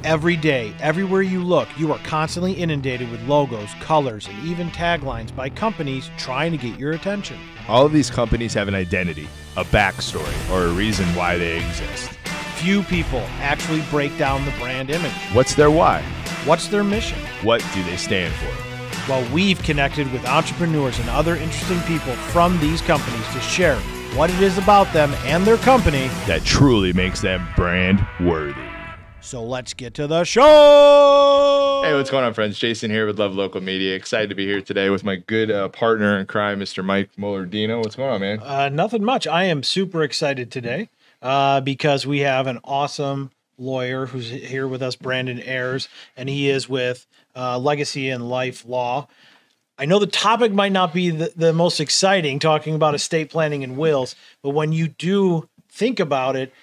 Every day, everywhere you look, you are constantly inundated with logos, colors, and even taglines by companies trying to get your attention. All of these companies have an identity, a backstory, or a reason why they exist. Few people actually break down the brand image. What's their why? What's their mission? What do they stand for? Well, we've connected with entrepreneurs and other interesting people from these companies to share what it is about them and their company that truly makes them brand worthy. So let's get to the show. Hey, what's going on, friends? Jason here with Love Local Media. Excited to be here today with my good partner in crime, Mr. Mike Mollardino. What's going on, man? Nothing much. I am super excited today because we have an awesome lawyer who's here with us, Brandon Ayers, and he is with Legacy and Life Law. I know the topic might not be the most exciting, talking about estate planning and wills, but when you do think about it,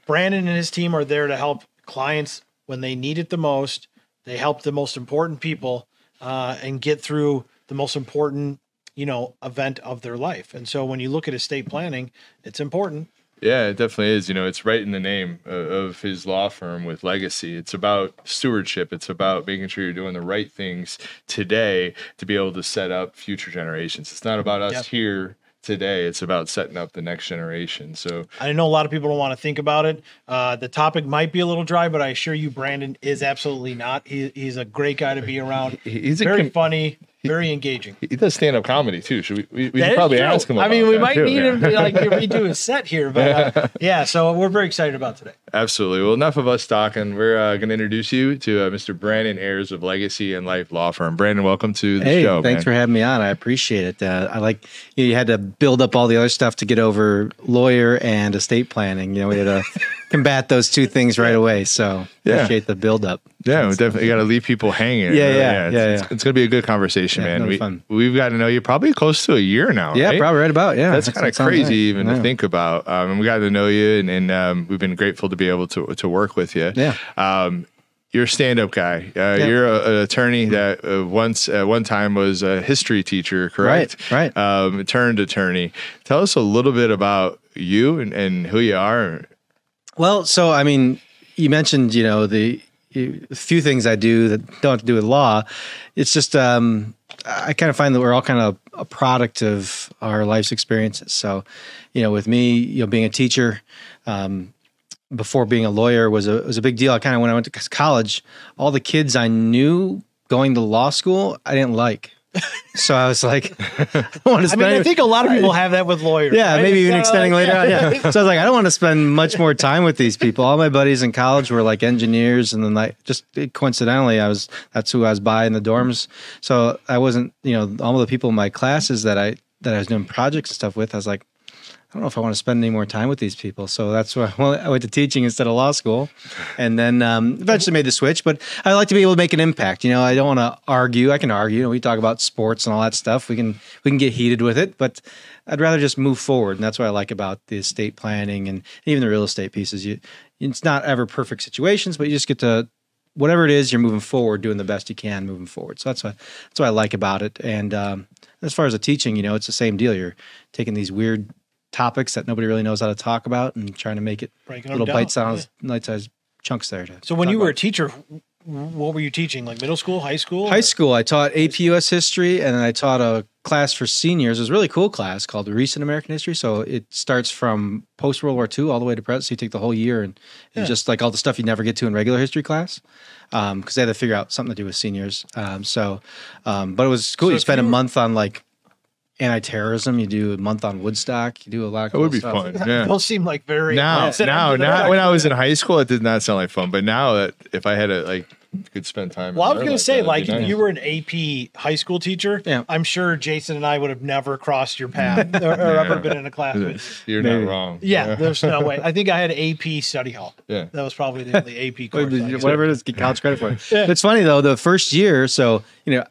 Brandon and his team are there to help clients when they need it the most. They help the most important people and get through the most important, event of their life. And so when you look at estate planning, it's important. Yeah, it definitely is. It's right in the name of his law firm with Legacy. It's about stewardship. It's about making sure you're doing the right things today to be able to set up future generations. It's not about us here today. It's about setting up the next generation. So I know a lot of people don't want to think about it. The topic might be a little dry, but I assure you, Brandon is absolutely not. He's a great guy to be around. He's very funny, very engaging. He does stand-up comedy too. Should we should probably ask him about we that might too, need him to redo his set here, but so we're very excited about today. Absolutely. Well, enough of us talking. We're going to introduce you to Mr. Brandon Ayers of Legacy and Life Law Firm. Brandon, welcome to the show. Thanks for having me on. I appreciate it. I like you had to build up all the other stuff to get over lawyer and estate planning. We had to combat those two things right away. So appreciate the build up. Yeah, we definitely got to leave people hanging. It's going to be a good conversation, man. We've got to know you probably close to a year now. Yeah, right? probably right about. Yeah, that's kind of crazy to think about. And we got to know you, and we've been grateful to be able to work with you. Yeah. You're a stand-up guy. You're an attorney that one time was a history teacher, correct? Right. Turned attorney. Tell us a little bit about you and who you are. Well, so you mentioned the few things I do that don't have to do with law. It's just I kind of find that we're all kind of a product of our life's experiences. So, with me, being a teacher. Before being a lawyer was a big deal. When I went to college, all the kids I knew going to law school, I didn't like. So I was like, I don't want to spend. I think a lot of people have that with lawyers. Yeah, right? Maybe even extending later on. Yeah. So I was like, I don't want to spend much more time with these people. All my buddies in college were like engineers, and then just coincidentally, that's who I was by in the dorms. So I wasn't, all the people in my classes that I was doing projects and stuff with. I was like, I don't know if I want to spend any more time with these people. So that's why I went to teaching instead of law school, and then eventually made the switch. But I like to be able to make an impact. I don't want to argue. I can argue. We talk about sports and all that stuff. We can get heated with it, but I'd rather just move forward. And that's what I like about the estate planning and even the real estate pieces. It's not ever perfect situations, but you just get to, whatever it is, you're moving forward, doing the best you can moving forward. So that's what I like about it. And as far as the teaching, it's the same deal. You're taking these weird topics that nobody really knows how to talk about and trying to make it little bite-sized chunks there. So when you were a teacher, what were you teaching? Like middle school, high school? High school. I taught AP US history, and then I taught a class for seniors. It was a really cool class called Recent American History. So it starts from post-World War II all the way to present. So you take the whole year, and it's just like all the stuff you never get to in regular history class. Because they had to figure out something to do with seniors. But it was cool. So you spend a month on anti-terrorism. You do a month on Woodstock. You do a lot of cool stuff. That would be fun. Yeah. Those seem like very now when I was in high school, it did not sound like fun. But now that if I had could spend time. Well, I was going to say, if you were an AP high school teacher, I'm sure Jason and I would have never crossed your path or ever been in a class with you. You're not wrong. Yeah, there's no way. I think I had AP study hall. Yeah, that was probably the only AP course. Whatever it is, get college credit for it. Yeah. It's funny though. The first year, so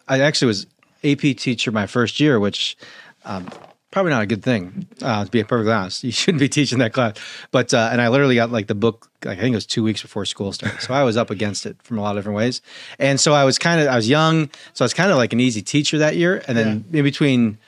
I actually was AP teacher my first year, which probably not a good thing, to be perfectly honest. You shouldn't be teaching that class. But and I literally got the book, I think it was 2 weeks before school started. So I was up against it from a lot of different ways. And so I was young, so I was kind of like an easy teacher that year. And then in between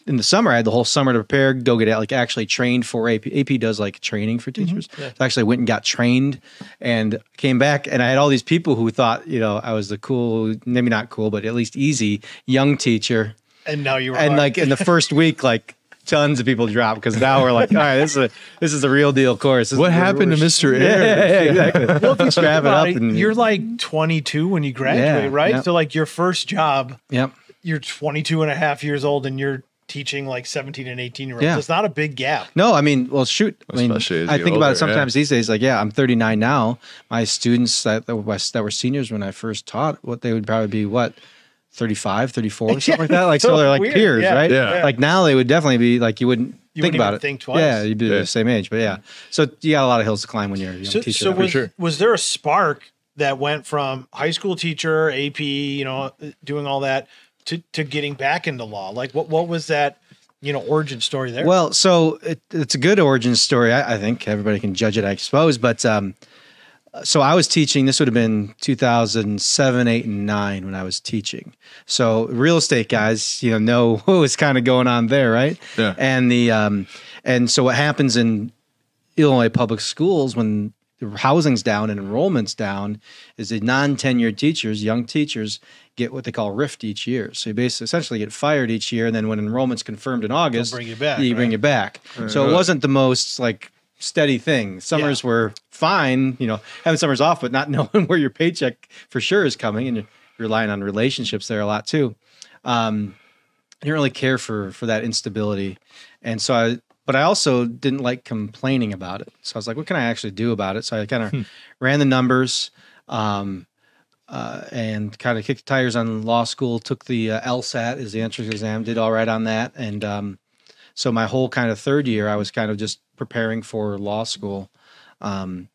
in the summer, I had the whole summer to prepare, go get like actually trained for AP. AP does like training for teachers. Yeah. So I actually went and got trained and came back, and I had all these people who thought, I was the cool, maybe not cool, but at least easy young teacher. And now you were And like in the first week, like tons of people dropped because now we're like, all right, this is a real deal course. What happened to Mr. Ayers? Yeah, exactly. Well, if you think Strap it about up and you're like 22 when you graduate, Yeah, right? yep. So like your first job, Yep. you're 22 and a half years old and you're teaching like 17 and 18-year-olds. Yeah. It's not a big gap. No, I mean, well, shoot. I mean, Especially as I you think get about older, it sometimes these days. Like, I'm 39 now. My students that were seniors when I first taught, what they would probably be, 35, 34, something like that. Like, so they're like Weird. peers, Yeah. right? Yeah. Like now they would definitely be like, you wouldn't think wouldn't about even it. think twice. Yeah, you'd be Yeah. the same age, but yeah. So you got a lot of hills to climb when you're a young teacher. So though. was there a spark that went from high school teacher, AP, doing all that to getting back into law? Like what was that, origin story there? Well, so it's a good origin story. I think everybody can judge it, I suppose. But so I was teaching. This would have been 2007, 8, and 9 when I was teaching. So real estate guys, know what was kind of going on there, right? Yeah. And so what happens in Illinois public schools when the housing's down and enrollment's down is the non-tenured teachers, young teachers, get what they call RIFT each year. So you basically essentially get fired each year, and then when enrollment's confirmed in August, bring you back, bring right? you back. So it wasn't the most like steady thing. Summers were fine, having summers off, but not knowing where your paycheck for sure is coming, and you're relying on relationships there a lot too. I didn't really care for that instability, and so but I also didn't like complaining about it. So I was like, what can I actually do about it? So I kind of ran the numbers and kind of kicked the tires on law school, took the LSAT as the entrance exam, did all right on that. And so my whole kind of third year, I was kind of just preparing for law school and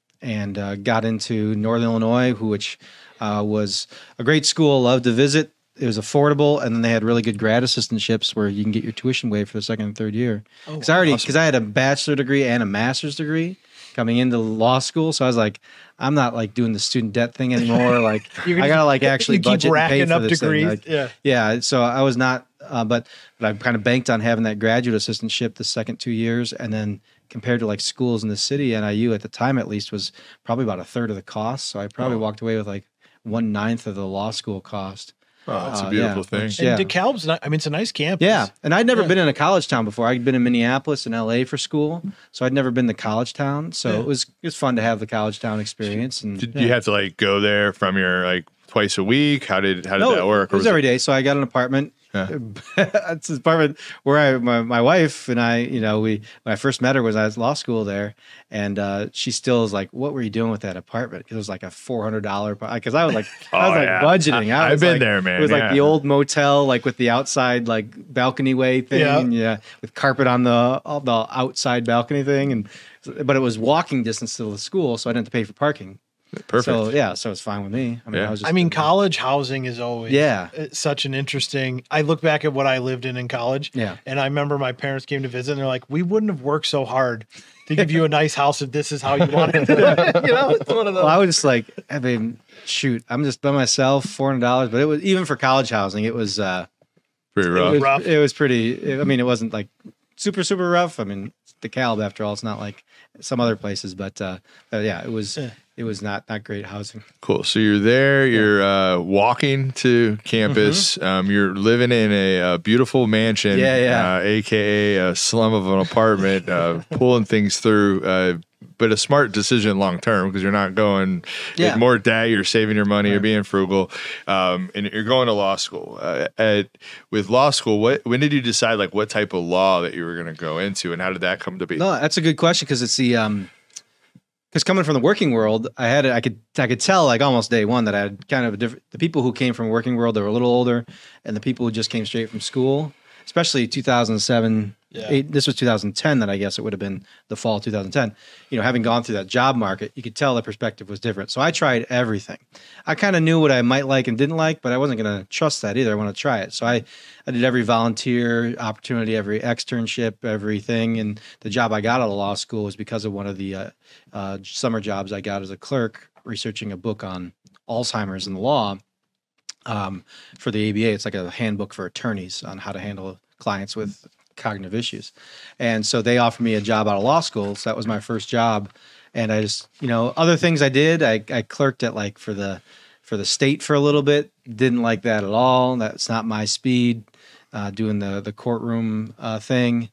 got into Northern Illinois, which was a great school, loved to visit. It was affordable, and then they had really good grad assistantships where you can get your tuition waived for the second and third year. Because I had a bachelor degree and a master's degree coming into law school, so I was like, I'm not like doing the student debt thing anymore. Like I gotta like actually budget and pay for this thing. Like, yeah. So I was not, but I kind of banked on having that graduate assistantship the second 2 years, and then compared to like schools in the city, NIU at the time at least was probably about a third of the cost. So I probably walked away with like 1/9 of the law school cost. Oh, that's a beautiful thing. And DeKalb's it's a nice campus. Yeah. And I'd never been in a college town before. I'd been in Minneapolis and LA for school. So I'd never been to college town. So it was fun to have the college town experience. And Did you have to like go there from your like twice a week? How did that work? It was every day. So I got an apartment. It's an apartment where my wife and I, when I first met her was I was law school there, and she still is like, "What were you doing with that apartment?" Because it was like a $400 because I was like, budgeting. I've been there, man. It was like the old motel, like with the outside like balcony way thing, with carpet on the outside balcony thing, but it was walking distance to the school, so I didn't have to pay for parking. Perfect. So it's fine with me. College housing is always such an interesting. I look back at what I lived in college, and I remember my parents came to visit, and they're like, "We wouldn't have worked so hard to give you a nice house if this is how you wanted it." It's one of those. Well, I was just like, shoot, I'm just by myself, $400, but it was even for college housing, it was pretty rough. It was pretty. It wasn't like super super rough. I mean, DeKalb after all, it's not like some other places, but it was. It was not great housing. Cool. So you're there. You're walking to campus. You're living in a beautiful mansion, aka a slum of an apartment, pulling things through. But a smart decision long term because you're not going more debt. You're saving your money. You're being frugal, and you're going to law school. With law school, when did you decide like what type of law that you were going to go into, and how did that come to be? No, that's a good question because it's the because coming from the working world, I could tell like almost day one that I had kind of a different. The people who came from the working world, they were a little older, and the people who just came straight from school, especially 2007. This was 2010 that I guess it would have been the fall of 2010. Having gone through that job market, you could tell the perspective was different. So I tried everything. I kind of knew what I might like and didn't like, but I wasn't going to trust that either. I want to try it. So I did every volunteer opportunity, every externship, everything. And the job I got out of law school was because of one of the summer jobs I got as a clerk researching a book on Alzheimer's and the law for the ABA. It's like a handbook for attorneys on how to handle clients with cognitive issues. And so they offered me a job out of law school. So that was my first job. And I just, other things I did, I clerked at like for the state for a little bit. Didn't like that at all. That's not my speed. Doing the courtroom thing.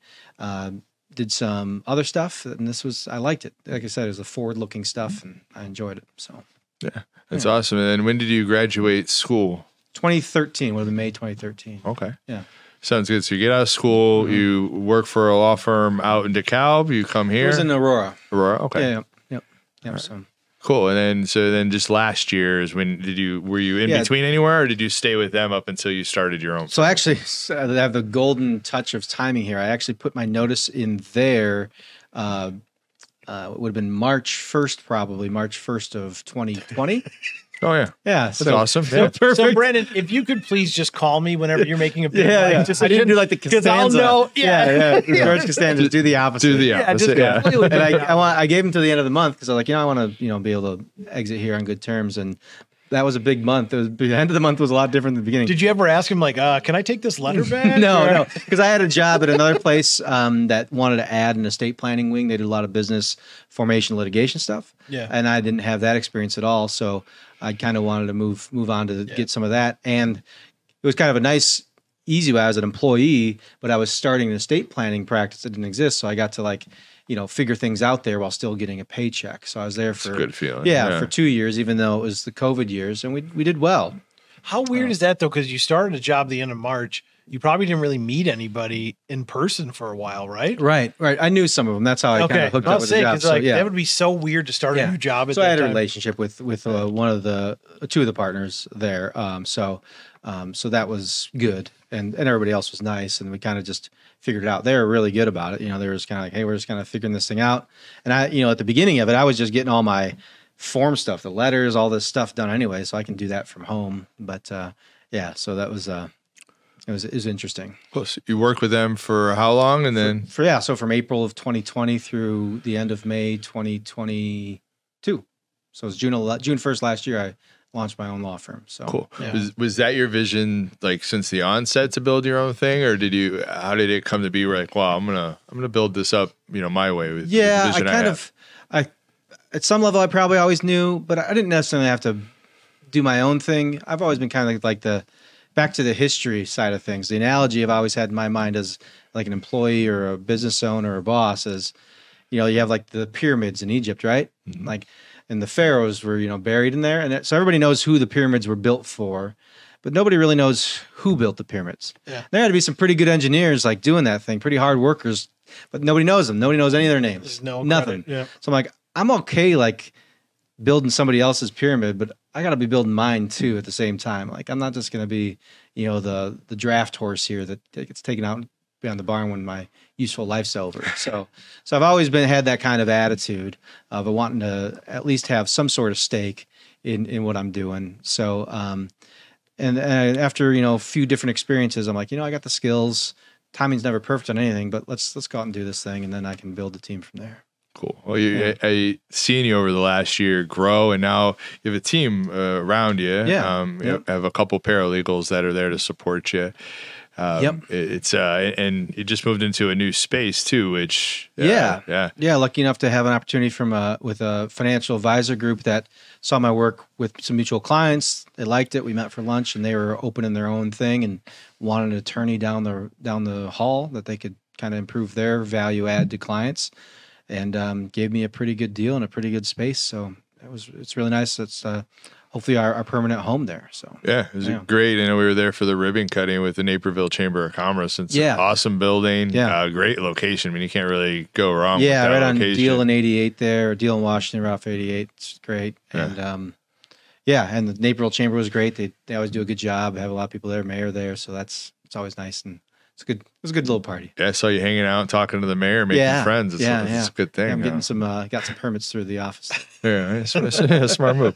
Did some other stuff, and I liked it. Like I said, it was a forward-looking stuff, and I enjoyed it. So, yeah, that's awesome. And then when did you graduate school? 2013, would have been May 2013. Okay. Yeah. Sounds good. So you get out of school, you work for a law firm out in DeKalb, you come here? It was in Aurora. Aurora, okay. Yeah. Right. So. Cool. And then just last year is when were you in between anywhere, or did you stay with them up until you started your own? So actually, I have the golden touch of timing here. I actually put my notice in there. It would have been March 1st, probably March 1st of 2020. Oh yeah. Yeah. That's awesome. Yeah. Perfect. So Brandon, if you could please just call me whenever you're making a big I didn't do like the Costanza. I'll know. Yeah. George Costanza, do the opposite. Do the opposite. Yeah, just completely And different. I gave him to the end of the month because I was like, I want to, be able to exit here on good terms. And that was a big month. The end of the month was a lot different than the beginning. Did you ever ask him like, can I take this letter back? No, because I had a job at another place that wanted to add an estate planning wing. They did a lot of business formation litigation stuff. Yeah. And I didn't have that experience at all. So I kind of wanted to move on to get some of that. And it was kind of a nice, easy way. I was an employee, but I was starting an estate planning practice that didn't exist. So I got to figure things out there while still getting a paycheck. So I was there for It's a good feeling. for 2 years, even though it was the COVID years, and we did well. How weird is that though? Because you started a job the end of March. You probably didn't really meet anybody in person for a while, right? Right. I knew some of them. That's how I kind of hooked up with the job. So, that would be so weird to start a new job at so that I had time. a relationship with one of the two of the partners there. So that was good, and everybody else was nice, and we kind of just figured it out. They were really good about it. They were just kind of like, hey, we're just kind of figuring this thing out. And I, at the beginning of it, I was just getting all my form stuff, the letters, all this stuff done anyway, so I can do that from home. But so that was it was interesting. Cool. So you worked with them for how long, and then so from April of 2020 through the end of May 2022. So it was June 1st last year. I launched my own law firm. So cool. Yeah. Was that your vision, like since the onset, to build your own thing, or how did it come to be? Where like, wow, I'm gonna build this up, my way with the vision I at some level I probably always knew, but I didn't necessarily have to do my own thing. I've always been kind of like the back to the history side of things. The analogy I've always had in my mind as like an employee or a business owner or a boss is, you have like the pyramids in Egypt, right? Mm-hmm. Like, and the pharaohs were, buried in there. And so everybody knows who the pyramids were built for, but nobody really knows who built the pyramids. Yeah. There had to be some pretty good engineers like doing that thing, pretty hard workers, but nobody knows them. Nobody knows any of their names. There's nothing. Yeah. So I'm like, I'm okay like building somebody else's pyramid, but I got to be building mine too at the same time. Like, I'm not just going to be, the draft horse here that gets taken out beyond the barn when my useful life's over. So I've always had that kind of attitude of wanting to at least have some sort of stake in what I'm doing. So, and after, a few different experiences, I'm like, I got the skills. Timing's never perfect on anything, but let's go out and do this thing. And then I can build a team from there. Cool. Well, I seen you over the last year grow, and now you have a team around you. Yeah. You have a couple paralegals that are there to support you. It's and you just moved into a new space too, which lucky enough to have an opportunity with a financial advisor group that saw my work with some mutual clients. They liked it. We met for lunch, and they were opening their own thing and wanted an attorney down the hall that they could kind of improve their value add to clients. And gave me a pretty good deal and a pretty good space. So it's really nice. It's hopefully our permanent home there. So it was great. I know we were there for the ribbon cutting with the Naperville Chamber of Commerce. It's an awesome building. Yeah, great location. I mean, you can't really go wrong. with that right location. On Deal in 88 there, or Deal in Washington, Route 88. It's great. And and the Naperville Chamber was great. They always do a good job. Have a lot of people there, mayor there. So it's always nice, and it's good. It was a good little party. Yeah, I saw you hanging out, talking to the mayor, making friends. It's a good thing. I'm getting some got some permits through the office. Smart move.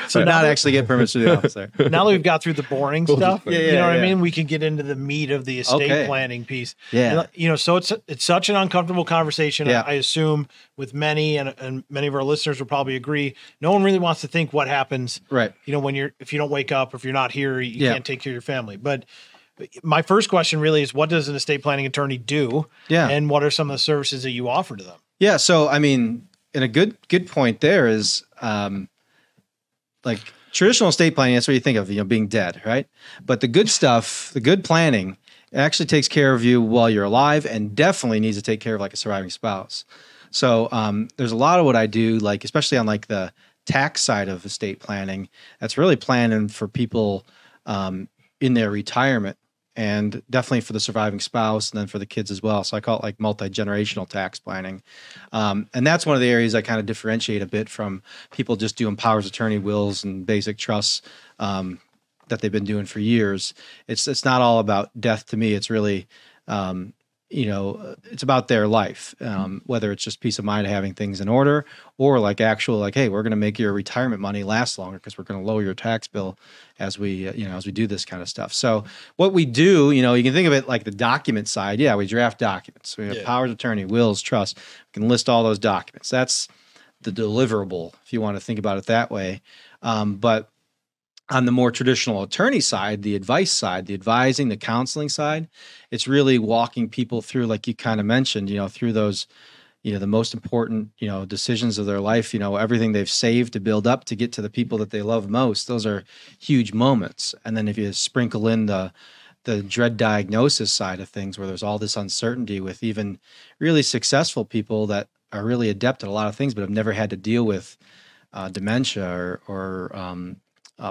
So not actually get permits through the office there. Now that we've got through the boring stuff, what I mean? We can get into the meat of the estate planning piece. Yeah. So it's such an uncomfortable conversation. Yeah. I assume with many and many of our listeners will probably agree. No one really wants to think what happens. Right. If you don't wake up, or if you're not here, you can't take care of your family. But my first question really is, what does an estate planning attorney do? Yeah. And what are some of the services that you offer to them? Yeah. So, I mean, and a good point there is, like traditional estate planning, that's what you think of, being dead, right? But the good stuff, the good planning, it actually takes care of you while you're alive, and definitely needs to take care of like a surviving spouse. So there's a lot of what I do, like especially on like the tax side of estate planning, that's really planning for people in their retirement, and definitely for the surviving spouse, and then for the kids as well. So I call it like multi-generational tax planning. And that's one of the areas I kind of differentiate a bit from people just doing powers of attorney, wills, and basic trusts that they've been doing for years. It's not all about death to me. It's really, it's about their life, whether it's just peace of mind of having things in order, or like actual, like, hey, we're going to make your retirement money last longer because we're going to lower your tax bill as we do this kind of stuff. So what we do, you can think of it like the document side. Yeah, we draft documents. We have powers of attorney, wills, trust. We can list all those documents. That's the deliverable, if you want to think about it that way. But on the more traditional attorney side, the advice side, the advising, the counseling side, it's really walking people through, like you kind of mentioned, through those, the most important, decisions of their life, everything they've saved to build up to get to the people that they love most. Those are huge moments. And then if you sprinkle in the dread diagnosis side of things, where there's all this uncertainty with even really successful people that are really adept at a lot of things, but have never had to deal with dementia or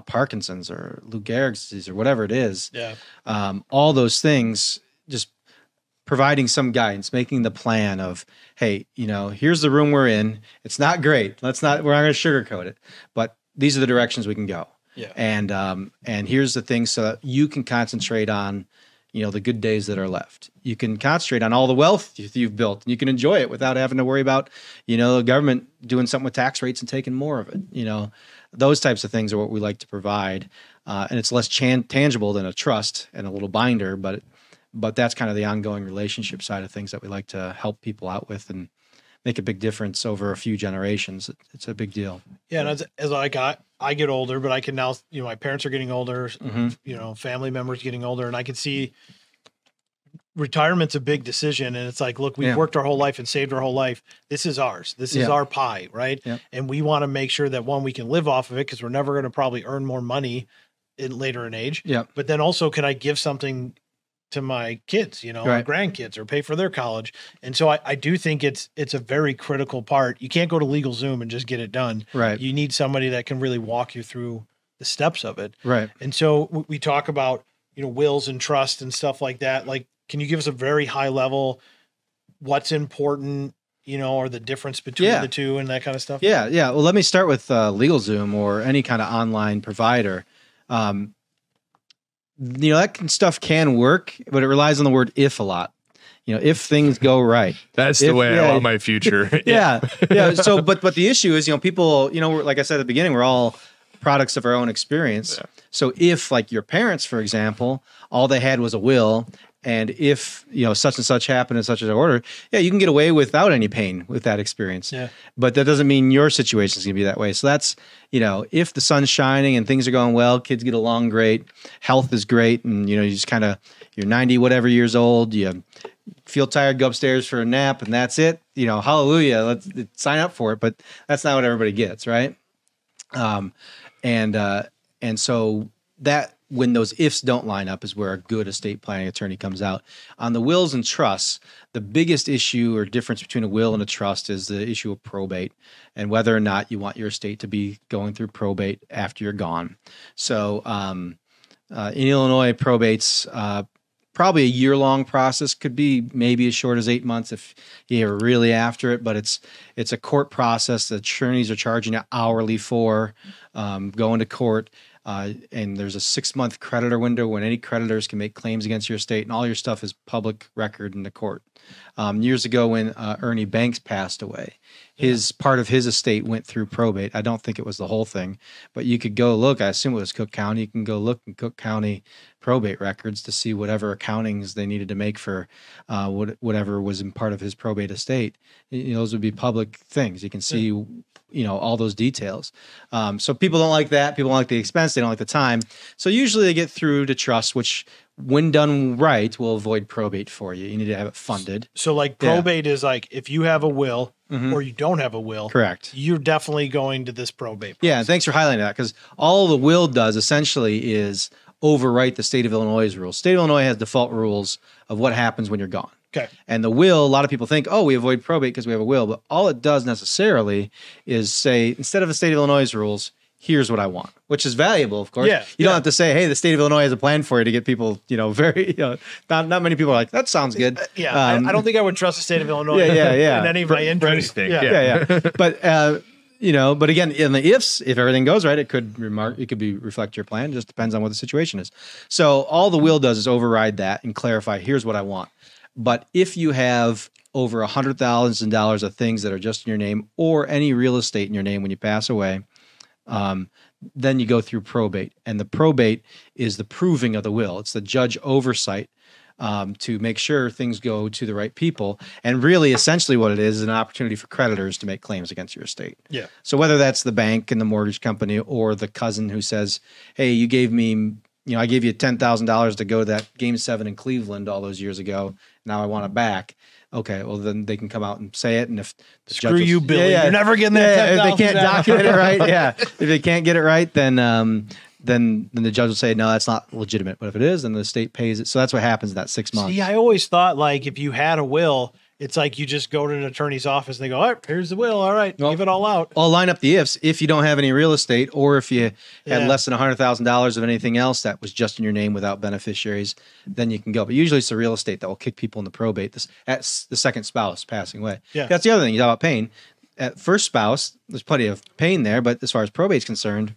Parkinson's or Lou Gehrig's disease or whatever it is. Yeah. All those things, just providing some guidance, making the plan of, hey, here's the room we're in. It's not great. We're not going to sugarcoat it, but these are the directions we can go. Yeah. And here's the thing, so that you can concentrate on, the good days that are left. You can concentrate on all the wealth you've built, and you can enjoy it without having to worry about, the government doing something with tax rates and taking more of it. Those types of things are what we like to provide. And it's less tangible than a trust and a little binder, but that's kind of the ongoing relationship side of things that we like to help people out with and make a big difference over a few generations. It's a big deal. Yeah. And as I get older, but I can now, my parents are getting older, family members getting older, and I can see retirement's a big decision. And it's like, look, we've worked our whole life and saved our whole life. This is ours. This is our pie, right? Yep. And we want to make sure that, one, we can live off of it, because we're never going to probably earn more money later in age. Yep. But then also, can I give something to my kids, right, or grandkids, or pay for their college? And so I do think it's a very critical part. You can't go to LegalZoom and just get it done. Right. You need somebody that can really walk you through the steps of it. Right. And so we talk about, wills and trust and stuff like that. Like, can you give us a very high level, what's important, or the difference between the two and that kind of stuff? Yeah. Yeah. Well, let me start with LegalZoom or any kind of online provider. That stuff can work, but it relies on the word if a lot. If things go right. That's the way I want my future. Yeah. So, but the issue is, people, like I said at the beginning, we're all products of our own experience. Yeah. So if, like your parents, for example, all they had was a will, and if, such and such happened in such an order, you can get away without any pain with that experience. Yeah. But that doesn't mean your situation is going to be that way. So that's, if the sun's shining and things are going well, kids get along great, health is great, and, you just kind of, you're 90 whatever years old, you feel tired, go upstairs for a nap, and that's it. Hallelujah, let's sign up for it. But that's not what everybody gets, right? And so that, when those ifs don't line up, is where a good estate planning attorney comes out. On the wills and trusts, the biggest issue or difference between a will and a trust is the issue of probate, and whether or not you want your estate to be going through probate after you're gone. So in Illinois, probate's probably a year-long process, could be maybe as short as 8 months if you're really after it, but it's a court process. The attorneys are charging you hourly for going to court. And there's a 6-month creditor window when any creditors can make claims against your estate, and all your stuff is public record in the court. Years ago, when Ernie Banks passed away, part of his estate went through probate. I don't think it was the whole thing, but you could go look. I assume it was Cook County. You can go look in Cook County probate records to see whatever accountings they needed to make for whatever was in part of his probate estate. Those would be public things. You can see all those details. So people don't like that. People don't like the expense. They don't like the time. So usually they get through to trust, which when done right will avoid probate for you. You need to have it funded. So like probate is like if you have a will or you don't have a will, Correct. You're definitely going to this probate process. Yeah, and thanks for highlighting that, because all the will does essentially is overwrite the state of Illinois' rules. State of Illinois has default rules of what happens when you're gone. Okay. And the will, a lot of people think, oh, we avoid probate because we have a will, but all it does necessarily is say, instead of the state of Illinois' rules, here's what I want, which is valuable, of course. Yeah, you don't have to say, hey, the state of Illinois has a plan for you to get people, very, not many people are like, that sounds good. I don't think I would trust the state of Illinois yeah. in any of my interests. Yeah. But, but again, in the ifs, if everything goes right, it could reflect your plan. It just depends on what the situation is. So all the will does is override that and clarify, here's what I want. But if you have over $100,000 of things that are just in your name or any real estate in your name when you pass away, then you go through probate. And the probate is the proving of the will. It's the judge oversight to make sure things go to the right people. And really, essentially what it is an opportunity for creditors to make claims against your estate. Yeah. So whether that's the bank and the mortgage company or the cousin who says, hey, you gave me, I gave you $10,000 to go to that Game 7 in Cleveland all those years ago. Now I want it back. Okay, well, then they can come out and say it. And if the Screw you, Billy. You're never getting that $10,000 if they can't document it right, if they can't get it right, then the judge will say, no, that's not legitimate. But if it is, then the state pays it. So that's what happens in that 6 months. See, I always thought like if you had a will, it's like you just go to an attorney's office and they go, all right, here's the will. All right, give it all out. I'll line up the ifs. If you don't have any real estate or if you had less than $100,000 of anything else that was just in your name without beneficiaries, then you can go. But usually it's the real estate that will kick people into probate. That's the second spouse passing away. Yeah. That's the other thing. You talk about pain. At first spouse, there's plenty of pain there. But as far as probate's concerned,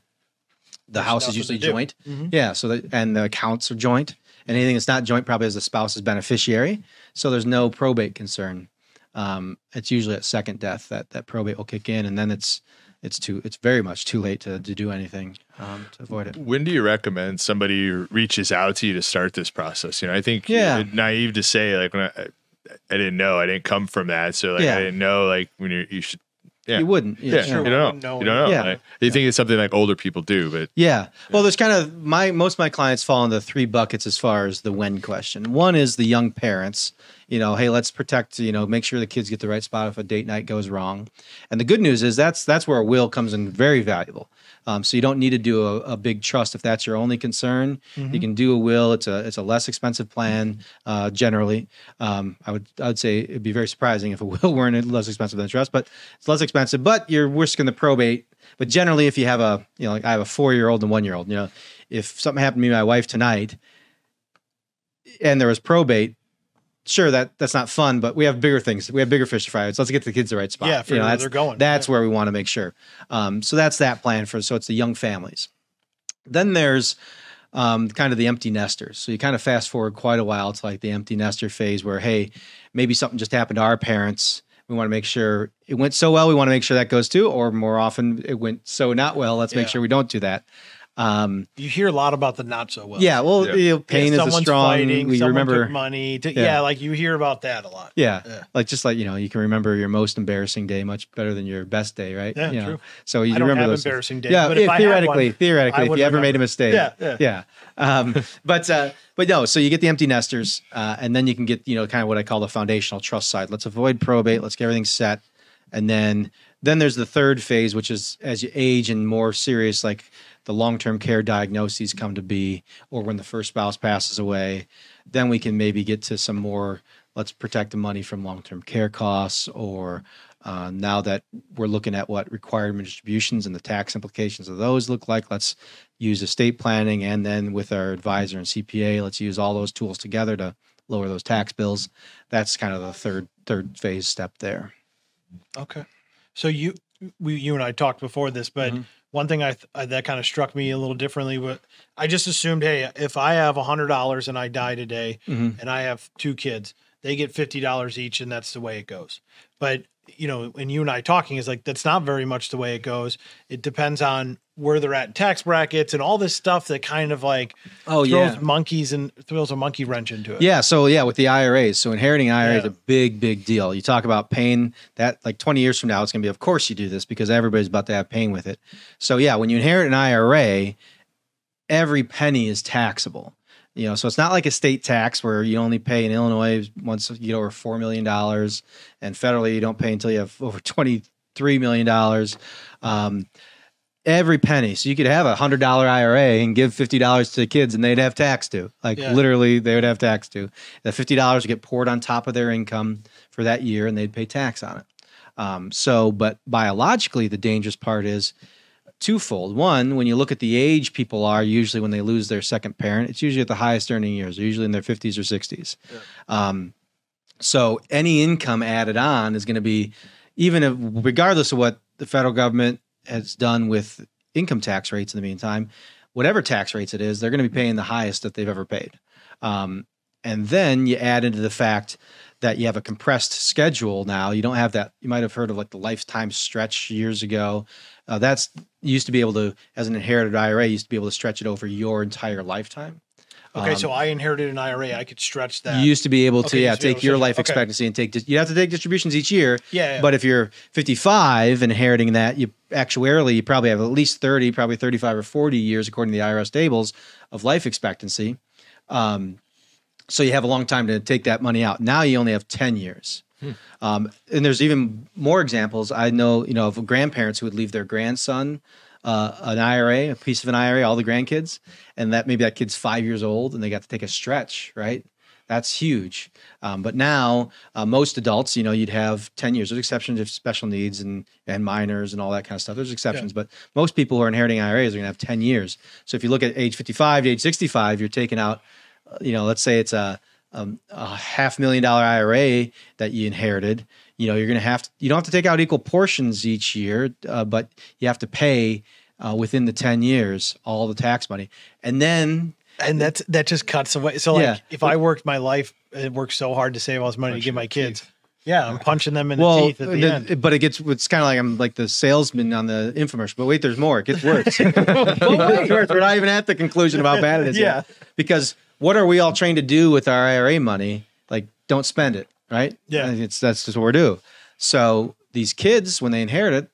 the house is usually joint. Mm-hmm. Yeah. And the accounts are joint. And anything that's not joint probably has the spouse's beneficiary. So there's no probate concern. It's usually at second death that probate will kick in, and then it's very much too late to do anything to avoid it. When do you recommend somebody reaches out to you to start this process? I think it's naive to say like when I didn't know, I didn't come from that, so I didn't know like when you should. Yeah. You wouldn't. Yeah, sure. You don't know. Yeah. Like, you think it's something like older people do, but Well, there's kind of most of my clients fall into 3 buckets as far as the when question. One is the young parents. Hey, let's protect. Make sure the kids get the right spot if a date night goes wrong. And the good news is that's where a will comes in very valuable. So you don't need to do a big trust if that's your only concern. Mm-hmm. You can do a will. It's a less expensive plan generally. I would say it'd be very surprising if a will weren't less expensive than a trust, but it's less expensive. But you're risking the probate. But generally, if you have like I have a 4-year-old and 1-year-old, if something happened to me and my wife tonight, and there was probate. Sure, that's not fun, but we have bigger things. We have bigger fish to fry. So let's get the kids the right spot. Yeah, for where they're going. That's where we want to make sure. So that's that plan so it's the young families. Then there's kind of the empty nesters. So you kind of fast forward quite a while to like the empty nester phase where, hey, maybe something just happened to our parents. We want to make sure it went so well. We want to make sure that goes too, or more often it went so not well. Let's make sure we don't do that. You hear a lot about the not so well. Yeah, well, pain is a strong. Fighting, we remember took money. Like you hear about that a lot. Yeah. Like you can remember your most embarrassing day much better than your best day, right? Yeah, true. So you I don't remember have those embarrassing days. Yeah, but if theoretically, if you ever made a mistake, yeah. But no. So you get the empty nesters, and then you can get kind of what I call the foundational trust side. Let's avoid probate. Let's get everything set, and then there's the third phase, which is as you age and more serious, like the long-term care diagnoses come to be, or when the first spouse passes away, then we can maybe get to some more, let's protect the money from long-term care costs, or now that we're looking at what requirement distributions and the tax implications of those look like, let's use estate planning, and then with our advisor and CPA, let's use all those tools together to lower those tax bills. That's kind of the third phase step there. Okay. So you and I talked before this, but one thing that kind of struck me a little differently, but I just assumed, hey, if I have $100 and I die today and I have 2 kids, they get $50 each and that's the way it goes. But, and you and I talking is like, that's not very much the way it goes. It depends on where they're at in tax brackets and all this stuff that kind of like throws a monkey wrench into it. Yeah. So with the IRAs, so inheriting IRA is a big, big deal. You talk about pain that like 20 years from now, it's going to be, of course you do this because everybody's about to have pain with it. So when you inherit an IRA, every penny is taxable. So it's not like a state tax where you only pay in Illinois once you get over $4 million, and federally you don't pay until you have over $23 million. Every penny. So you could have $100 IRA and give $50 to the kids and they'd have tax to. Literally they would have tax to. The $50 would get poured on top of their income for that year and they'd pay tax on it. But biologically, the dangerous part is twofold. One, when you look at the age people are usually when they lose their second parent, it's usually at the highest earning years. They're usually in their 50s or 60s. Yeah. So any income added on is going to be, regardless of what the federal government has done with income tax rates in the meantime, whatever tax rates it is, they're going to be paying the highest that they've ever paid. And then you add into the fact that you have a compressed schedule now. You don't have that. You might have heard of like the lifetime stretch years ago. That's you used to be able to, as an inherited IRA, you used to be able to stretch it over your entire lifetime. Okay, so I inherited an IRA. I could stretch that. You used to be able to, take your life expectancy and you have to take distributions each year. Yeah. But if you're 55 inheriting that, you probably have at least 30, probably 35 or 40 years, according to the IRS tables, of life expectancy. So you have a long time to take that money out. Now you only have 10 years. And there's even more examples. I know, of grandparents who would leave their grandson an IRA, a piece of an IRA, all the grandkids, and maybe that kid's 5 years old and they got to take a stretch, right? That's huge. But now most adults, you'd have 10 years. There's exceptions of special needs and minors and all that kind of stuff. There's exceptions, but most people who are inheriting IRAs are going to have 10 years. So if you look at age 55 to age 65, you're taking out, let's say it's a $500,000 IRA that you inherited. You're going to have to, you don't have to take out equal portions each year, but you have to pay within the 10 years all the tax money. And that just cuts away. So if I worked my life, it worked so hard to save all this money to give my kids. Yeah, I'm punching them in the teeth at the end. But it's kind of like I'm like the salesman on the infomercial. But wait, there's more. It gets worse. We're not even at the conclusion of how bad it is. Yeah. Because what are we all trained to do with our IRA money? Like, don't spend it, right? Yeah. That's just what we're doing. So these kids, when they inherit it,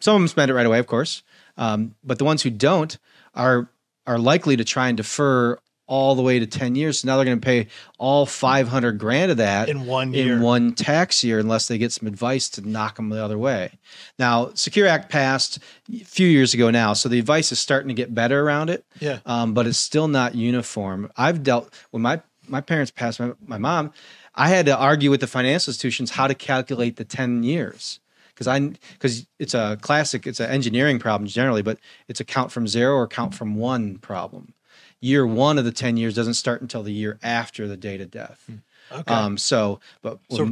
some of them spend it right away, of course. But the ones who don't are likely to try and defer all the way to 10 years. So now they're going to pay all $500,000 of that in 1 year, in one tax year, unless they get some advice to knock them the other way. Now, Secure Act passed a few years ago now, so the advice is starting to get better around it. Yeah. But it's still not uniform. I've dealt when my parents passed, my mom, I had to argue with the financial institutions how to calculate the 10 years. Because it's a classic, it's an engineering problem generally, but it's a count from zero or count from one problem. Year one of the 10 years doesn't start until the year after the date of death. Okay. So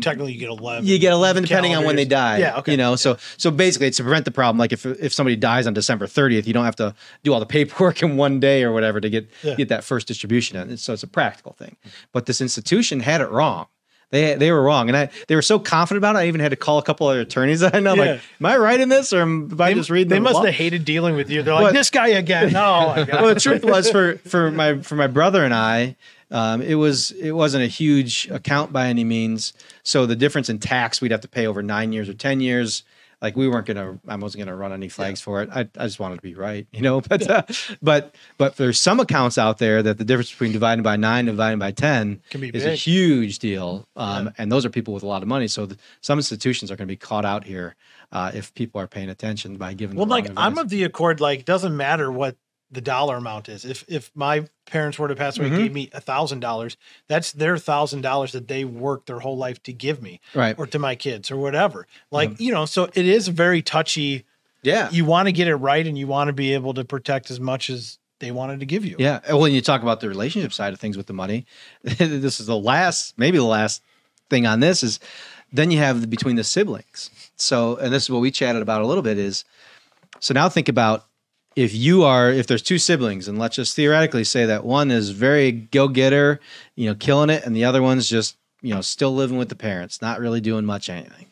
technically you get 11. You get 11 depending on when they die. Yeah. Okay. So basically it's to prevent the problem. Like if somebody dies on December 30th, you don't have to do all the paperwork in one day or whatever to get that first distribution in. So it's a practical thing. But this institution had it wrong. They were wrong, and they were so confident about it. I even had to call a couple of attorneys that I know. Like, am I right in this, or am I just reading? They must have hated dealing with you. They're like, this guy again. No. Well, the truth was, for my brother and I, it wasn't a huge account by any means. So the difference in tax we'd have to pay over 9 years or 10 years. Like I wasn't gonna run any flags for it. I just wanted to be right, But there's some accounts out there that the difference between dividing by 9 and dividing by 10 is a huge deal. And those are people with a lot of money. So some institutions are going to be caught out here if people are paying attention by giving. Well, I'm of the accord. Like, it doesn't matter what the dollar amount is. If my parents were to pass away and gave me $1,000, that's their $1,000 that they worked their whole life to give me, right? Or to my kids or whatever. Like, so it is very touchy. Yeah. You want to get it right and you want to be able to protect as much as they wanted to give you. Yeah. Well, when you talk about the relationship side of things with the money, this is maybe the last thing on this is then you have between the siblings. So, and this is what we chatted about a little bit is, so now think about, if there's two siblings, and let's just theoretically say that one is very go-getter, killing it, and the other one's just, still living with the parents, not really doing much anything.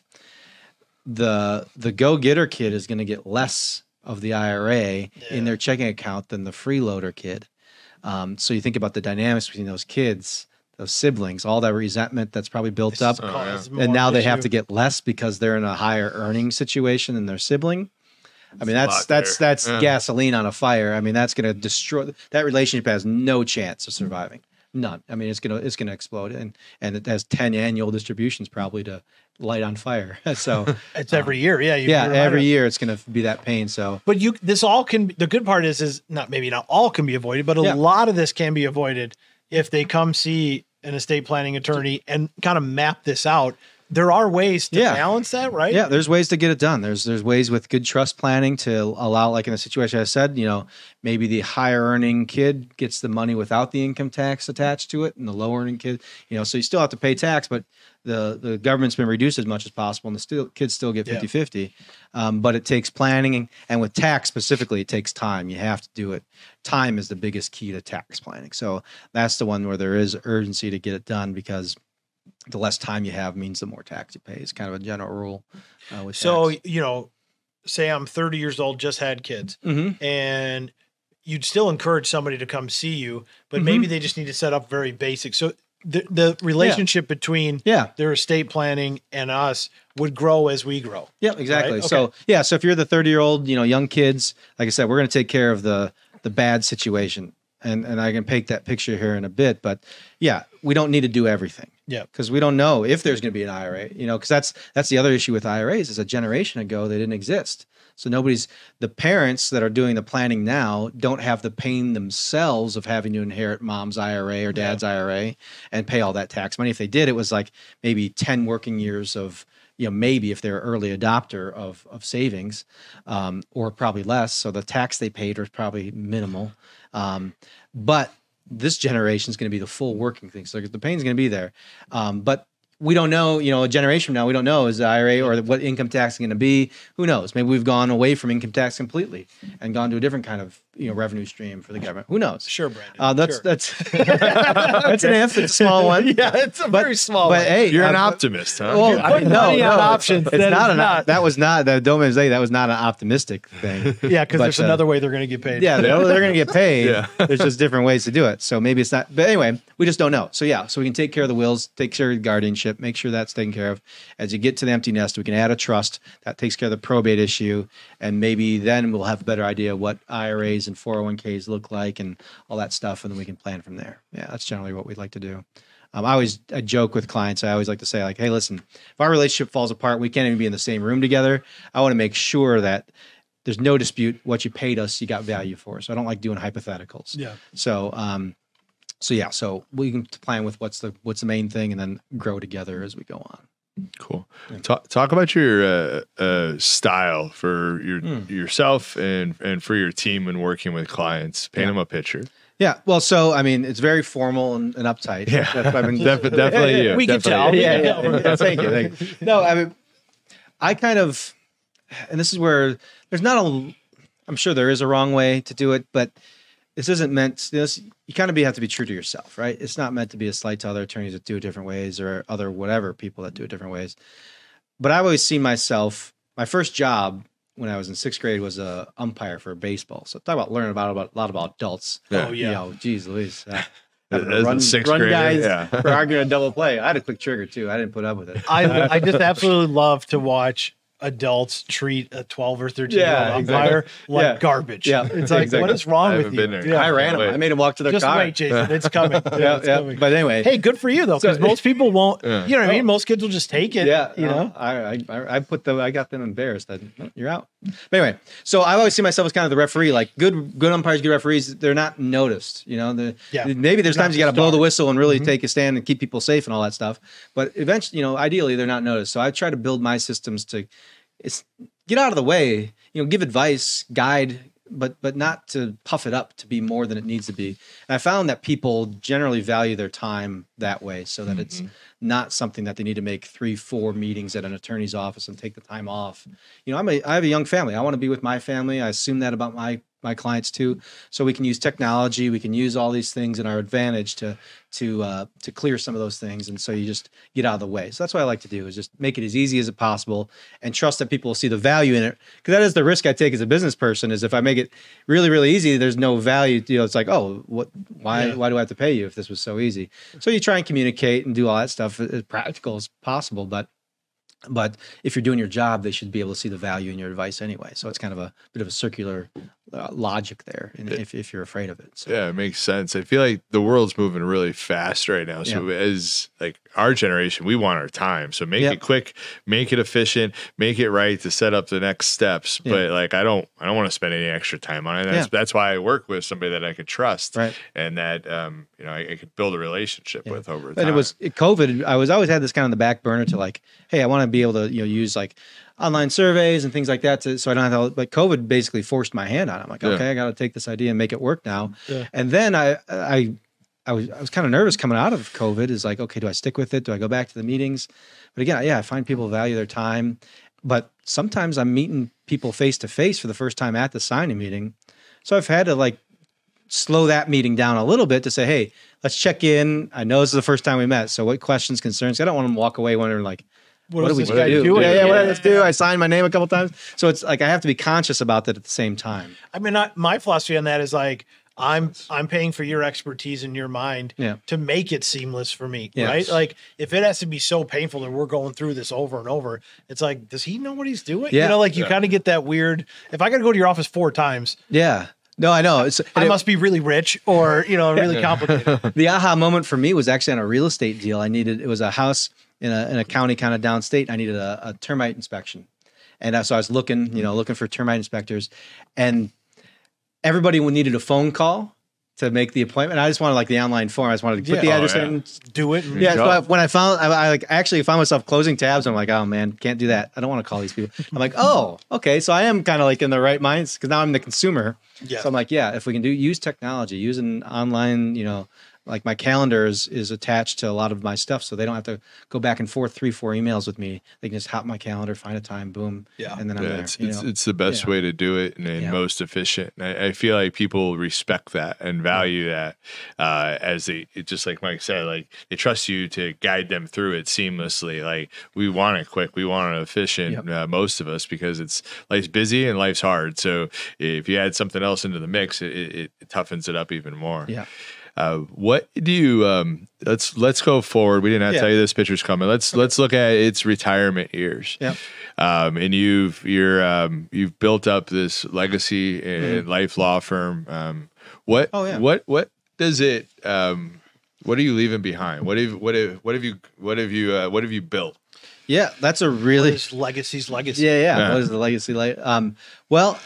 the go-getter kid is going to get less of the IRA in their checking account than the freeloader kid. So you think about the dynamics between those kids, those siblings, all that resentment that's probably built up, and now they have to get less because they're in a higher earning situation than their sibling. I mean, that's gasoline on a fire. I mean, that's going to destroy that relationship. Has no chance of surviving. None. I mean, it's gonna explode, and it has 10 annual distributions probably to light on fire. So it's every year. Every year it's gonna be that pain. So, but this all can. The good part is not all can be avoided, but a lot of this can be avoided if they come see an estate planning attorney and kind of map this out. There are ways to balance that, right? Yeah, there's ways to get it done. There's ways with good trust planning to allow, like in the situation I said, maybe the higher earning kid gets the money without the income tax attached to it, and the low earning kid, so you still have to pay tax, but the government's been reduced as much as possible, and the kids still get 50-50. But it takes planning, and with tax specifically, it takes time. You have to do it. Time is the biggest key to tax planning. So that's the one where there is urgency to get it done, because the less time you have means the more tax you pay. It's kind of a general rule with tax. Say I'm 30 years old, just had kids, and you'd still encourage somebody to come see you, but maybe they just need to set up very basic. So the relationship between their estate planning and us would grow as we grow. Yeah, exactly. Right? Okay. So if you're the 30-year-old, young kids, like I said, we're going to take care of the bad situation. And I can paint that picture here in a bit, but we don't need to do everything. Yeah, because we don't know if there's going to be an IRA. Because that's the other issue with IRAs is a generation ago they didn't exist. So the parents that are doing the planning now don't have the pain themselves of having to inherit mom's IRA or dad's IRA and pay all that tax money. If they did, it was like maybe 10 working years of, maybe if they're early adopter of savings, or probably less. So the tax they paid was probably minimal. But this generation is going to be the full working thing. So the pain's going to be there. But we don't know, a generation from now, we don't know is the IRA or what income tax is going to be. Who knows? Maybe we've gone away from income tax completely and gone to a different kind of, revenue stream for the government. Who knows? Sure, Brandon. That's that's an if. It's a small one. It's a very small one. But hey, you're an optimist, huh? Well, no, options. It's not. That was not that. Don't say that was not an optimistic thing. Yeah, because there's another way they're going to get paid. Yeah, they're going to get paid. There's just different ways to do it. So maybe it's not. But anyway, we just don't know. So so we can take care of the wills, take care of the guardianship, make sure that's taken care of. As you get to the empty nest, we can add a trust that takes care of the probate issue, and maybe then we'll have a better idea what IRAs and 401ks look like and all that stuff, and then we can plan from there. Yeah, that's generally what we'd like to do. I joke with clients. I always like to say, like, hey, listen, if our relationship falls apart, we can't even be in the same room together. I want to make sure that there's no dispute. What you paid us, you got value for. So I don't like doing hypotheticals. Yeah. So we can plan with what's the main thing, and then grow together as we go on. Cool. Talk about your style for yourself and for your team when working with clients. Paint them a picture. Yeah. Well, so I mean, it's very formal and uptight. Yeah. That's what I've been definitely you. We can tell. Yeah. Thank you. No, I mean, I kind of, and this is where there's not I'm sure there is a wrong way to do it, but this isn't meant. You kind of have to be true to yourself, right? It's not meant to be a slight to other attorneys that do it different ways or other whatever people that do it different ways. But I've always seen myself. My first job when I was in 6th grade was a umpire for baseball. So talk about learning about a lot about adults. Yeah. Oh yeah. Geez Louise. Run guys for arguing a double play. I had a quick trigger too. I didn't put up with it. I just absolutely love to watch adults treat a 12 or 13 year old umpire like garbage. Yeah, it's like, what is wrong with you? Yeah. I ran them. I made them walk to their car. Just wait, Jason. It's coming. It's coming. But anyway, hey, good for you though, because most people won't. You know what I mean? Most kids will just take it. Yeah, you know. I got them embarrassed. You're out. But anyway, so I always see myself as kind of the referee. Like good umpires, good referees. They're not noticed. Maybe there's times you got to blow the whistle and really take a stand and keep people safe and all that stuff. But eventually, ideally, they're not noticed. So I try to build my systems to get out of the way, give advice, guide, but not to puff it up to be more than it needs to be. And I found that people generally value their time that way, so that it's not something that they need to make 3-4 meetings at an attorney's office and take the time off. I have a young family. I want to be with my family. I assume that about my my clients too. So we can use technology, we can use all these things in our advantage to clear some of those things. And so you just get out of the way. So that's what I like to do, is just make it as easy as possible and trust that people will see the value in it. Because that is the risk I take as a business person, is if I make it really, really easy, there's no value. It's like, oh, why do I have to pay you if this was so easy? So you try and communicate and do all that stuff as practical as possible. But if you're doing your job, they should be able to see the value in your advice anyway. So it's kind of a bit of a circular logic there, and if you're afraid of it. So. Yeah, it makes sense. I feel like the world's moving really fast right now. So as like our generation, we want our time. So make it quick, make it efficient, make it right to set up the next steps. But like I don't want to spend any extra time on it. That's why I work with somebody that I could trust, and that I could build a relationship with over time. And it was COVID. I always had this kind of in the back burner to like, hey, I want to be able to use like online surveys and things like that so I don't have to, like, COVID basically forced my hand on it. I'm like, okay, I got to take this idea and make it work now. Yeah. And then I was kind of nervous coming out of COVID, is like, okay, do I stick with it? Do I go back to the meetings? But again, I find people value their time, but sometimes I'm meeting people face to face for the first time at the signing meeting. So I've had to like slow that meeting down a little bit to say, hey, let's check in. I know this is the first time we met. So what questions, concerns? I don't want them to walk away wondering like, what do we do? Yeah, what did this do? I signed my name a couple times. So it's like I have to be conscious about that at the same time. I mean, my philosophy on that is like, I'm paying for your expertise in your mind to make it seamless for me, right? Like if it has to be so painful that we're going through this over and over, it's like, does he know what he's doing? Yeah. Like you kind of get that weird, if I got to go to your office 4 times. Yeah. No, I know. I must be really rich or, really complicated. The aha moment for me was actually on a real estate deal. It was a house in a county kind of downstate. I needed a termite inspection. And so I was looking for termite inspectors, and everybody needed a phone call to make the appointment. I just wanted like the online form. I just wanted to put the address in, do it. So when I found, I actually found myself closing tabs. I'm like, oh man, can't do that. I don't want to call these people. I'm like, oh, okay. So I am kind of like in the right minds, because now I'm the consumer. Yeah. So I'm like, if we can use technology, use an online, like my calendar is attached to a lot of my stuff, so they don't have to go back and forth 3-4 emails with me. They can just hop my calendar, find a time, boom, and then I'm there. It's the best way to do it and most efficient. I feel like people respect that and value that as just like Mike said, like they trust you to guide them through it seamlessly. Like we want it quick, we want it efficient, most of us, because life's busy and life's hard. So if you add something else into the mix, it toughens it up even more. Yeah. What do you let's go forward. We didn't have to tell you this picture's coming. Let's look at its retirement years. Yeah. And you've built up this legacy and life law firm. What does it what are you leaving behind? What have you built? Yeah, that's a really what is legacy's legacy. Yeah. What is the legacy like? Well,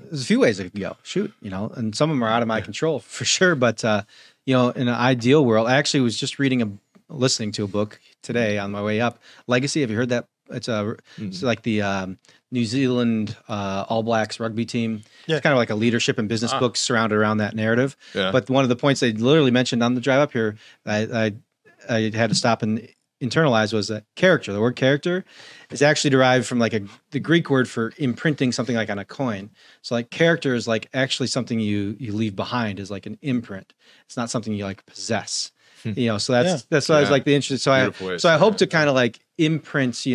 there's a few ways it could go. Shoot, and some of them are out of my control for sure. But in an ideal world, I actually was just listening to a book today on my way up. Legacy. Have you heard that? It's like the New Zealand All Blacks rugby team. Yeah. It's kind of like a leadership and business book surrounded around that narrative. Yeah. But one of the points they literally mentioned on the drive up here, I had to stop and internalize, was that character. The word character is actually derived from like the Greek word for imprinting something like on a coin. So like character is like actually something you leave behind, is like an imprint. It's not something you like possess. So that's why I was like the interest. So I hope to kind of like imprint,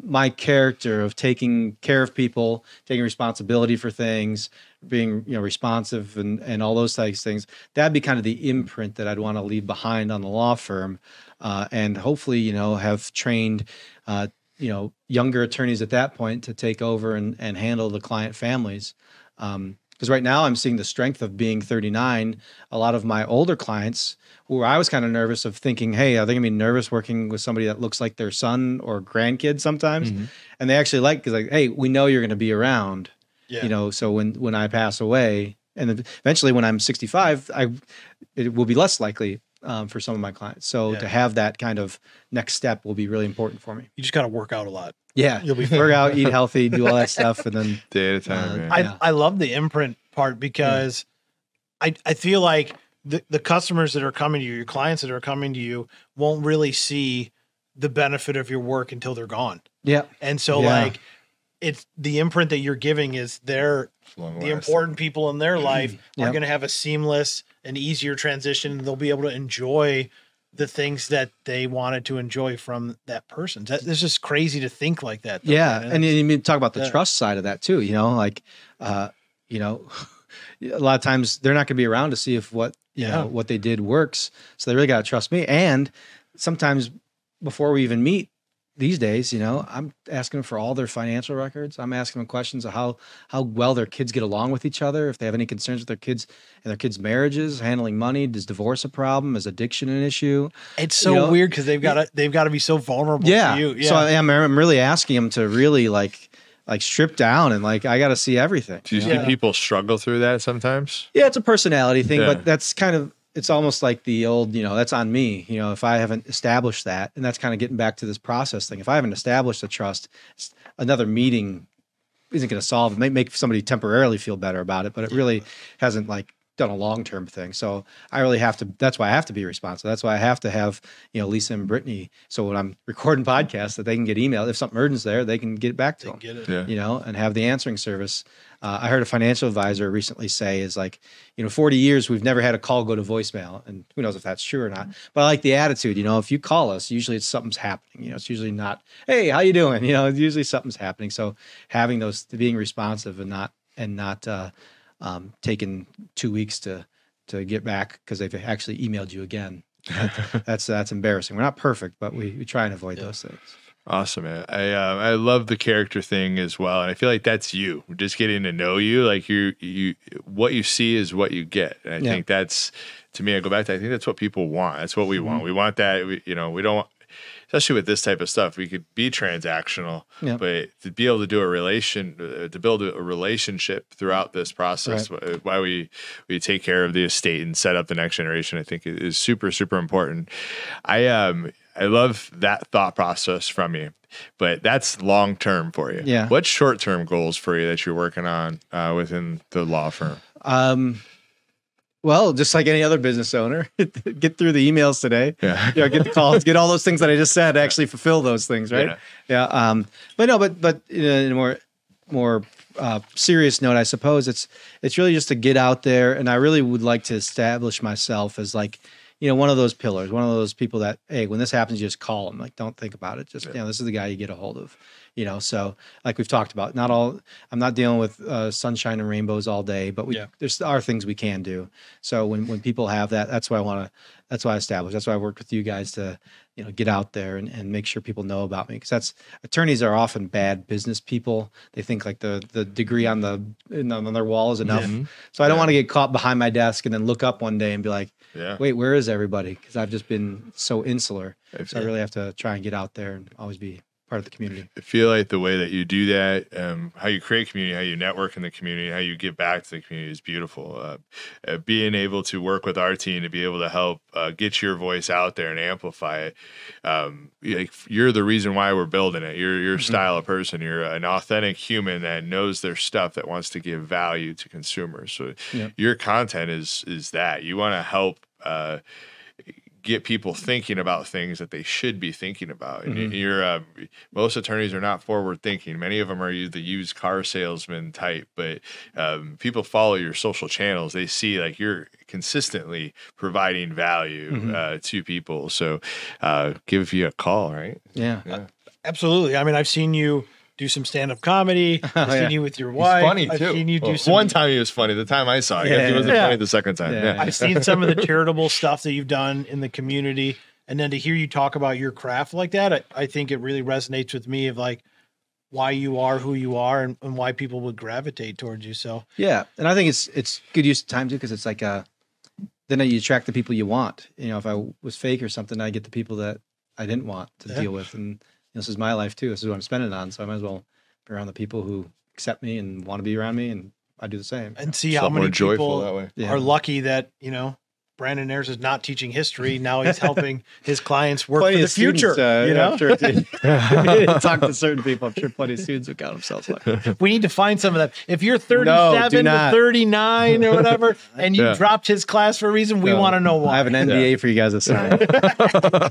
my character of taking care of people, taking responsibility for things, being responsive and all those types of things. That'd be kind of the imprint that I'd want to leave behind on the law firm, and hopefully have trained younger attorneys at that point to take over and handle the client families. Because right now I'm seeing the strength of being 39. A lot of my older clients, where I was kind of nervous of thinking, hey, are they gonna be nervous working with somebody that looks like their son or grandkid sometimes? Mm-hmm. And they actually because like, hey, we know you're gonna be around. Yeah. So when I pass away, and then eventually when I'm 65, it will be less likely for some of my clients. So to have that kind of next step will be really important for me. You just gotta work out a lot. Yeah, you'll be work out, eat healthy, do all that stuff, and then day at a time. I love the imprint part, because I feel like the customers that are coming to you, your clients that are coming to you, won't really see the benefit of your work until they're gone. Yeah, and so like it's the imprint that you're giving is the important people in their life are going to have a seamless and easier transition. And they'll be able to enjoy the things that they wanted to enjoy from that person. It's just crazy to think like that. Though, man. And you talk about the trust side of that too, like, a lot of times they're not going to be around to see if what they did works. So they really got to trust me. And sometimes before we even meet these days, I'm asking them for all their financial records. I'm asking them questions of how well their kids get along with each other. If they have any concerns with their kids and their kids' marriages, handling money, is divorce a problem? Is addiction an issue? It's so weird because they've got to be so vulnerable to you. Yeah. So I'm really asking them to really like strip down and I got to see everything. Do you see people struggle through that sometimes? Yeah, it's a personality thing, but that's kind of, it's almost like the old, that's on me, if I haven't established that. And that's kind of getting back to this process thing. If I haven't established the trust, another meeting isn't going to solve it. It may make somebody temporarily feel better about it, but it really hasn't done a long-term thing. So I really have to, that's why I have to be responsive. That's why I have to have, Lisa and Brittany. So when I'm recording podcasts that they can get emailed, if something urgent's there, they can get it back to them, get it. And have the answering service. I heard a financial advisor recently say is 40 years, we've never had a call go to voicemail, and who knows if that's true or not, but I like the attitude, if you call us, usually it's something's happening, it's usually not, hey, how you doing? Usually something's happening. So having those, being responsive and not taking 2 weeks to get back because they've actually emailed you again. That's embarrassing. We're not perfect, but we try and avoid those things. Awesome, man. I love the character thing as well, and I feel like that's you. Just getting to know you, you what you see is what you get. And I think that's, to me, I go back to, I think that's what people want. That's what we want. We want that. We don't. Especially with this type of stuff, we could be transactional, but to be able to do to build a relationship throughout this process, why we take care of the estate and set up the next generation, I think is super, super important. I love that thought process from you, but that's long term for you. Yeah. What's short term goals for you that you're working on within the law firm? Well, just like any other business owner, get through the emails today. Yeah. Get the calls, get all those things that I just said, actually fulfill those things, right? Yeah. But in a more serious note, I suppose it's really just to get out there, and I really would like to establish myself as one of those pillars, one of those people that, hey, when this happens, you just call them. Don't think about it. Just, this is the guy you get a hold of, so like we've talked about, I'm not dealing with sunshine and rainbows all day, but there are things we can do. So when people have that, that's why I established. That's why I worked with you guys to, get out there and make sure people know about me. Because attorneys are often bad business people. They think the degree on their wall is enough. Mm-hmm. So I don't want to get caught behind my desk and then look up one day and be like, wait, where is everybody? Because I've just been so insular. So I really have to try and get out there and always be part of the community. I feel like the way that you do that, how you create community, how you network in the community, how you give back to the community is beautiful. Being able to work with our team to be able to help get your voice out there and amplify it. You're the reason why we're building it. You're your style of person. You're an authentic human that knows their stuff, that wants to give value to consumers. So your content is that. You want to help get people thinking about things that they should be thinking about. And most attorneys are not forward thinking. Many of them are the used car salesman type, but people follow your social channels. They see you're consistently providing value to people. So give you a call, right? Yeah. Absolutely. I mean, I've seen you do some stand-up comedy. I've seen you with your wife. He's funny, too. I've seen you do some... One time he was funny. The time I saw him, he wasn't funny the second time. I've seen some of the charitable stuff that you've done in the community. And then to hear you talk about your craft like that, I think it really resonates with me of why you are who you are and why people would gravitate towards you. So yeah. And I think it's good use of time too, because it's then you attract the people you want. If I was fake or something, I get the people that I didn't want to deal with. And this is my life too. This is what I'm spending it on. So I might as well be around the people who accept me and want to be around me, and I do the same. And see how many people are lucky that, Brandon Ayers is not teaching history. Now he's helping his clients work Plenty for the of students, future. You know, I'm sure talk to certain people. I'm sure plenty of students would count themselves like. we need to find some of that. If you're 37 do to not. 39 or whatever, and you dropped his class for a reason, we want to know why. I have an NDA for you guys to sign.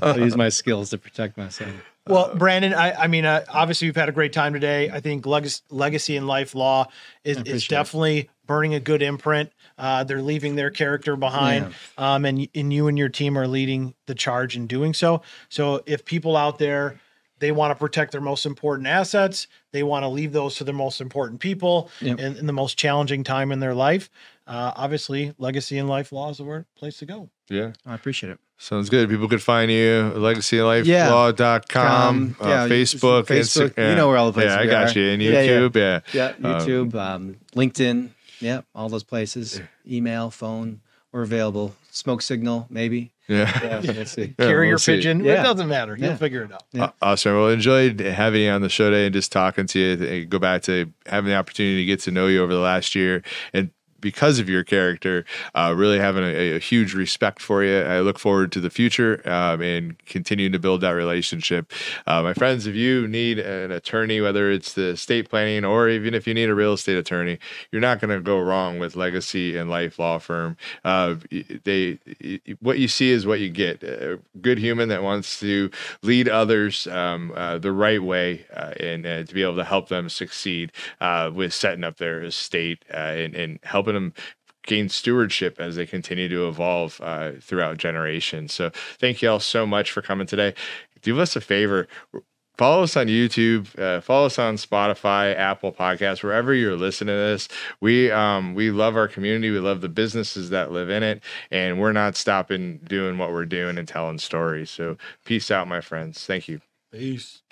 I'll use my skills to protect myself. Well, Brandon, I mean, obviously we've had a great time today. I think legacy and life law is definitely burning a good imprint. They're leaving their character behind, and you and your team are leading the charge in doing so. So if people out there, they want to protect their most important assets, they want to leave those to their most important people in the most challenging time in their life. Obviously, legacy and life law is the place to go. Yeah, I appreciate it. Sounds good. People could find you legacyandlifelaw.com, Facebook, Instagram. You know where all the places I got you. And YouTube. Yeah, YouTube, LinkedIn. Yeah, all those places. Email, phone. We're available. Smoke signal, maybe. Yeah. Let's see. Carrier pigeon. Yeah. It doesn't matter. You'll figure it out. Yeah. Awesome. Well, enjoyed having you on the show today and just talking to you. Go back to having the opportunity to get to know you over the last year, and because of your character, really having a huge respect for you. I look forward to the future and continuing to build that relationship. My friends, if you need an attorney, whether it's the estate planning or even if you need a real estate attorney, you're not going to go wrong with Legacy and Life Law Firm. What you see is what you get. A good human that wants to lead others the right way and to be able to help them succeed with setting up their estate and helping them gain stewardship as they continue to evolve throughout generations. So thank you all so much for coming today. Do us a favor. Follow us on YouTube, follow us on Spotify, Apple Podcasts, wherever you're listening to this. We love our community. We love the businesses that live in it, and we're not stopping doing what we're doing and telling stories. So peace out, my friends. Thank you. Peace.